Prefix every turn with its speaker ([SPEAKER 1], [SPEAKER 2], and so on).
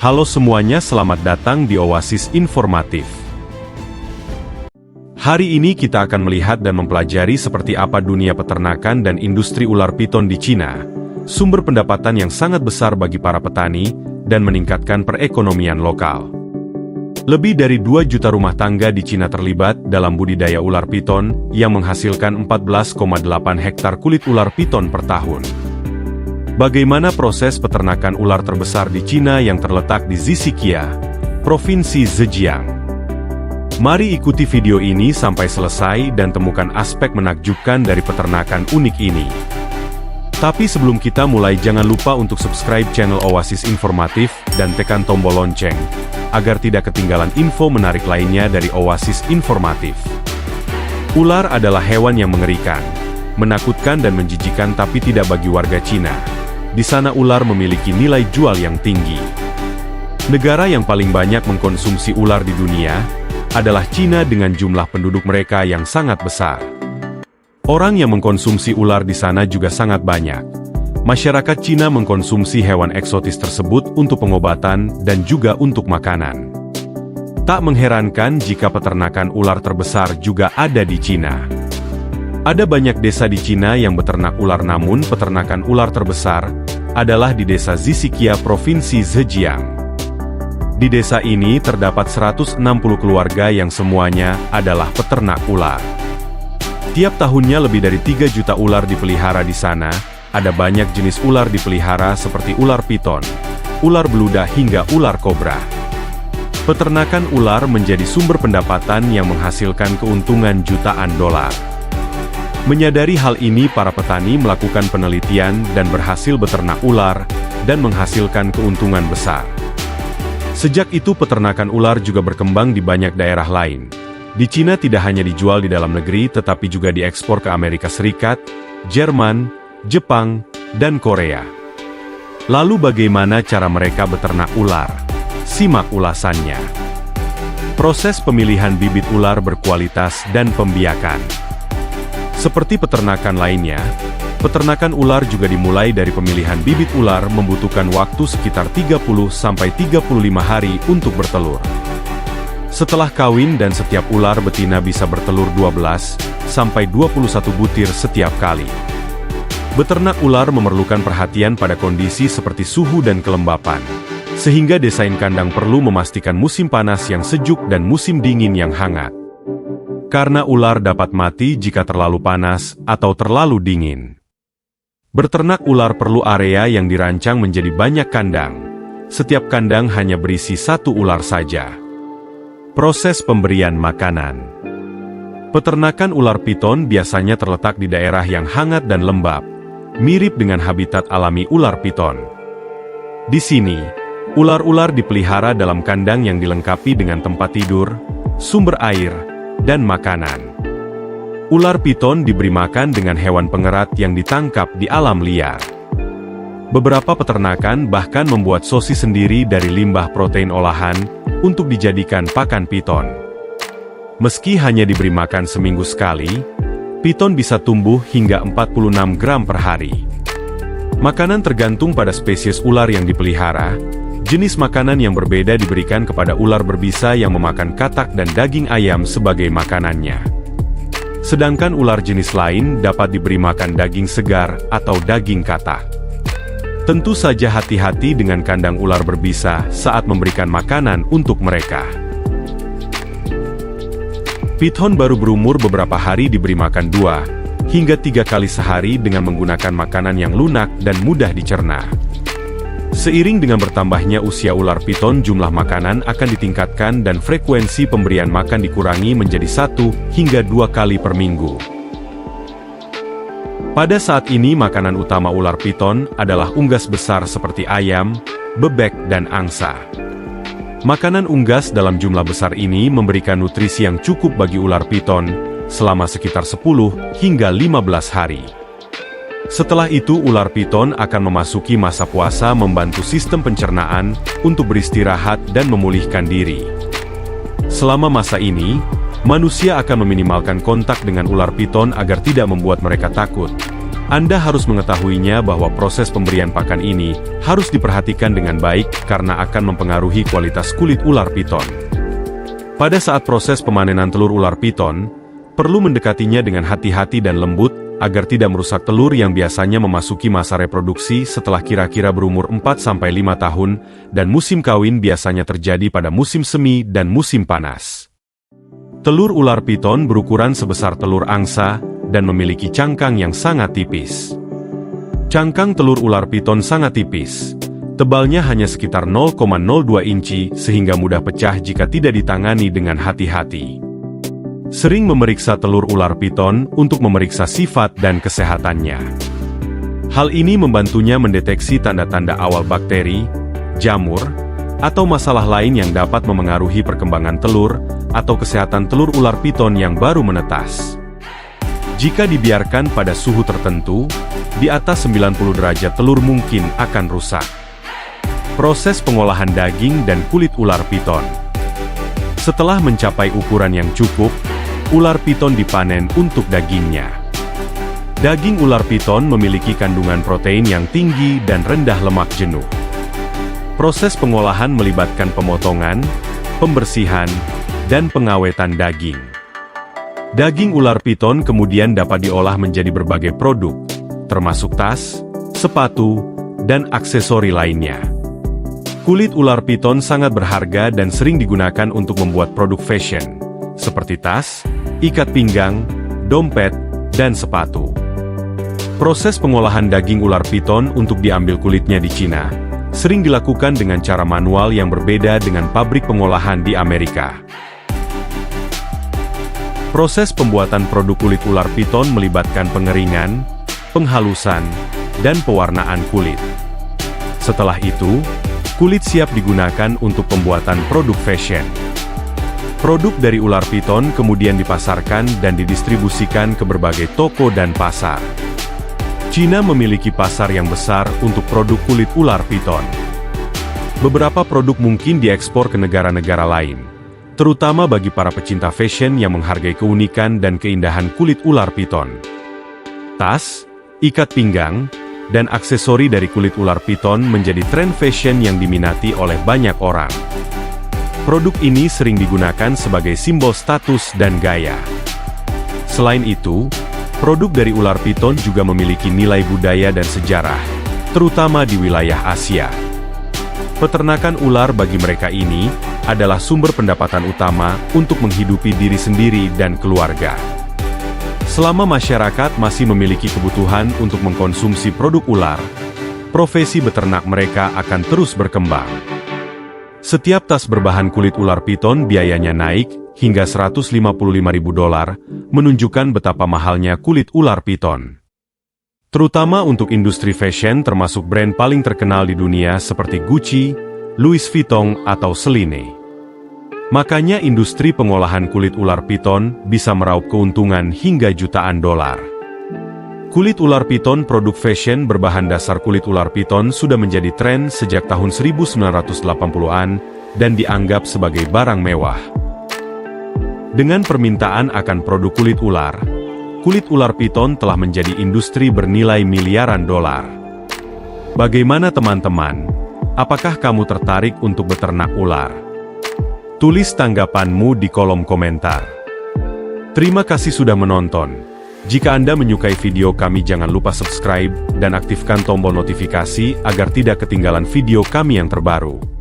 [SPEAKER 1] Halo semuanya, selamat datang di Oasis Informatif. Hari ini kita akan melihat dan mempelajari seperti apa dunia peternakan dan industri ular piton di Cina, sumber pendapatan yang sangat besar bagi para petani, dan meningkatkan perekonomian lokal. Lebih dari 2 juta rumah tangga di Cina terlibat dalam budidaya ular piton yang menghasilkan 14,8 hektar kulit ular piton per tahun. Bagaimana proses peternakan ular terbesar di Cina yang terletak di Zhixiang, Provinsi Zhejiang? Mari ikuti video ini sampai selesai dan temukan aspek menakjubkan dari peternakan unik ini. Tapi sebelum kita mulai, jangan lupa untuk subscribe channel Oasis Informatif dan tekan tombol lonceng, agar tidak ketinggalan info menarik lainnya dari Oasis Informatif. Ular adalah hewan yang mengerikan, menakutkan dan menjijikan, tapi tidak bagi warga Cina. Di sana ular memiliki nilai jual yang tinggi. Negara yang paling banyak mengkonsumsi ular di dunia adalah Cina dengan jumlah penduduk mereka yang sangat besar. Orang yang mengkonsumsi ular di sana juga sangat banyak. Masyarakat Cina mengkonsumsi hewan eksotis tersebut untuk pengobatan dan juga untuk makanan. Tak mengherankan jika peternakan ular terbesar juga ada di Cina. Ada banyak desa di Cina yang beternak ular, namun peternakan ular terbesar adalah di desa Zhixiang, Provinsi Zhejiang. Di desa ini terdapat 160 keluarga yang semuanya adalah peternak ular. Tiap tahunnya lebih dari 3 juta ular dipelihara di sana. Ada banyak jenis ular dipelihara seperti ular piton, ular beluda hingga ular kobra. Peternakan ular menjadi sumber pendapatan yang menghasilkan keuntungan jutaan dolar. Menyadari hal ini, para petani melakukan penelitian dan berhasil beternak ular dan menghasilkan keuntungan besar. Sejak itu peternakan ular juga berkembang di banyak daerah lain. Di Cina tidak hanya dijual di dalam negeri tetapi juga diekspor ke Amerika Serikat, Jerman, Jepang, dan Korea. Lalu bagaimana cara mereka beternak ular? Simak ulasannya. Proses pemilihan bibit ular berkualitas dan pembiakan. Seperti peternakan lainnya, peternakan ular juga dimulai dari pemilihan bibit ular, membutuhkan waktu sekitar 30-35 hari untuk bertelur. Setelah kawin dan setiap ular betina bisa bertelur 12-21 butir setiap kali. Beternak ular memerlukan perhatian pada kondisi seperti suhu dan kelembapan, sehingga desain kandang perlu memastikan musim panas yang sejuk dan musim dingin yang hangat. Karena ular dapat mati jika terlalu panas atau terlalu dingin. Berternak ular perlu area yang dirancang menjadi banyak kandang. Setiap kandang hanya berisi 1 ular saja. Proses pemberian makanan. Peternakan ular piton biasanya terletak di daerah yang hangat dan lembab, mirip dengan habitat alami ular piton. Di sini, ular-ular dipelihara dalam kandang yang dilengkapi dengan tempat tidur, sumber air, dan makanan. Ular piton diberi makan dengan hewan pengerat yang ditangkap di alam liar. Beberapa peternakan bahkan membuat sosis sendiri dari limbah protein olahan untuk dijadikan pakan piton. Meski hanya diberi makan seminggu sekali, piton bisa tumbuh hingga 46 gram per hari. Makanan tergantung pada spesies ular yang dipelihara. Jenis makanan yang berbeda diberikan kepada ular berbisa yang memakan katak dan daging ayam sebagai makanannya. Sedangkan ular jenis lain dapat diberi makan daging segar atau daging katak. Tentu saja hati-hati dengan kandang ular berbisa saat memberikan makanan untuk mereka. Piton baru berumur beberapa hari diberi makan 2 hingga 3 kali sehari dengan menggunakan makanan yang lunak dan mudah dicerna. Seiring dengan bertambahnya usia ular piton, jumlah makanan akan ditingkatkan dan frekuensi pemberian makan dikurangi menjadi 1 hingga 2 kali per minggu. Pada saat ini makanan utama ular piton adalah unggas besar seperti ayam, bebek, dan angsa. Makanan unggas dalam jumlah besar ini memberikan nutrisi yang cukup bagi ular piton selama sekitar 10 hingga 15 hari. Setelah itu ular piton akan memasuki masa puasa, membantu sistem pencernaan untuk beristirahat dan memulihkan diri. Selama masa ini, manusia akan meminimalkan kontak dengan ular piton agar tidak membuat mereka takut, Anda harus mengetahuinya bahwa proses pemberian pakan ini harus diperhatikan dengan baik karena akan mempengaruhi kualitas kulit ular piton. Pada saat proses pemanenan telur ular piton, perlu mendekatinya dengan hati-hati dan lembut agar tidak merusak telur yang biasanya memasuki masa reproduksi setelah kira-kira berumur 4-5 tahun, dan musim kawin biasanya terjadi pada musim semi dan musim panas. Telur ular piton berukuran sebesar telur angsa dan memiliki cangkang yang sangat tipis. Cangkang telur ular piton sangat tipis. Tebalnya hanya sekitar 0,02 inci sehingga mudah pecah jika tidak ditangani dengan hati-hati. Sering memeriksa telur ular piton untuk memeriksa sifat dan kesehatannya. Hal ini membantunya mendeteksi tanda-tanda awal bakteri, jamur, atau masalah lain yang dapat memengaruhi perkembangan telur atau kesehatan telur ular piton yang baru menetas. Jika dibiarkan pada suhu tertentu, di atas 90 derajat telur mungkin akan rusak. Proses pengolahan daging dan kulit ular piton. Setelah mencapai ukuran yang cukup, ular piton dipanen untuk dagingnya. Daging ular piton memiliki kandungan protein yang tinggi dan rendah lemak jenuh. Proses pengolahan melibatkan pemotongan, pembersihan, dan pengawetan daging. Daging ular piton kemudian dapat diolah menjadi berbagai produk, termasuk tas, sepatu, dan aksesori lainnya. Kulit ular piton sangat berharga dan sering digunakan untuk membuat produk fashion, seperti tas, ikat pinggang, dompet, dan sepatu. Proses pengolahan daging ular piton untuk diambil kulitnya di Cina sering dilakukan dengan cara manual yang berbeda dengan pabrik pengolahan di Amerika. Proses pembuatan produk kulit ular piton melibatkan pengeringan, penghalusan, dan pewarnaan kulit. Setelah itu, kulit siap digunakan untuk pembuatan produk fashion. Produk dari ular piton kemudian dipasarkan dan didistribusikan ke berbagai toko dan pasar. Cina memiliki pasar yang besar untuk produk kulit ular piton. Beberapa produk mungkin diekspor ke negara-negara lain, terutama bagi para pecinta fashion yang menghargai keunikan dan keindahan kulit ular piton. Tas, ikat pinggang, dan aksesori dari kulit ular piton menjadi tren fashion yang diminati oleh banyak orang. Produk ini sering digunakan sebagai simbol status dan gaya. Selain itu, produk dari ular piton juga memiliki nilai budaya dan sejarah, terutama di wilayah Asia. Peternakan ular bagi mereka ini adalah sumber pendapatan utama untuk menghidupi diri sendiri dan keluarga. Selama masyarakat masih memiliki kebutuhan untuk mengkonsumsi produk ular, profesi beternak mereka akan terus berkembang. Setiap tas berbahan kulit ular piton biayanya naik hingga $155.000, menunjukkan betapa mahalnya kulit ular piton. Terutama untuk industri fashion termasuk brand paling terkenal di dunia seperti Gucci, Louis Vuitton, atau Celine. Makanya industri pengolahan kulit ular piton bisa meraup keuntungan hingga jutaan dolar. Kulit ular piton produk fashion berbahan dasar kulit ular piton sudah menjadi tren sejak tahun 1980-an dan dianggap sebagai barang mewah. Dengan permintaan akan produk kulit ular piton telah menjadi industri bernilai miliaran dolar. Bagaimana teman-teman? Apakah kamu tertarik untuk beternak ular? Tulis tanggapanmu di kolom komentar. Terima kasih sudah menonton. Jika Anda menyukai video kami, jangan lupa subscribe dan aktifkan tombol notifikasi agar tidak ketinggalan video kami yang terbaru.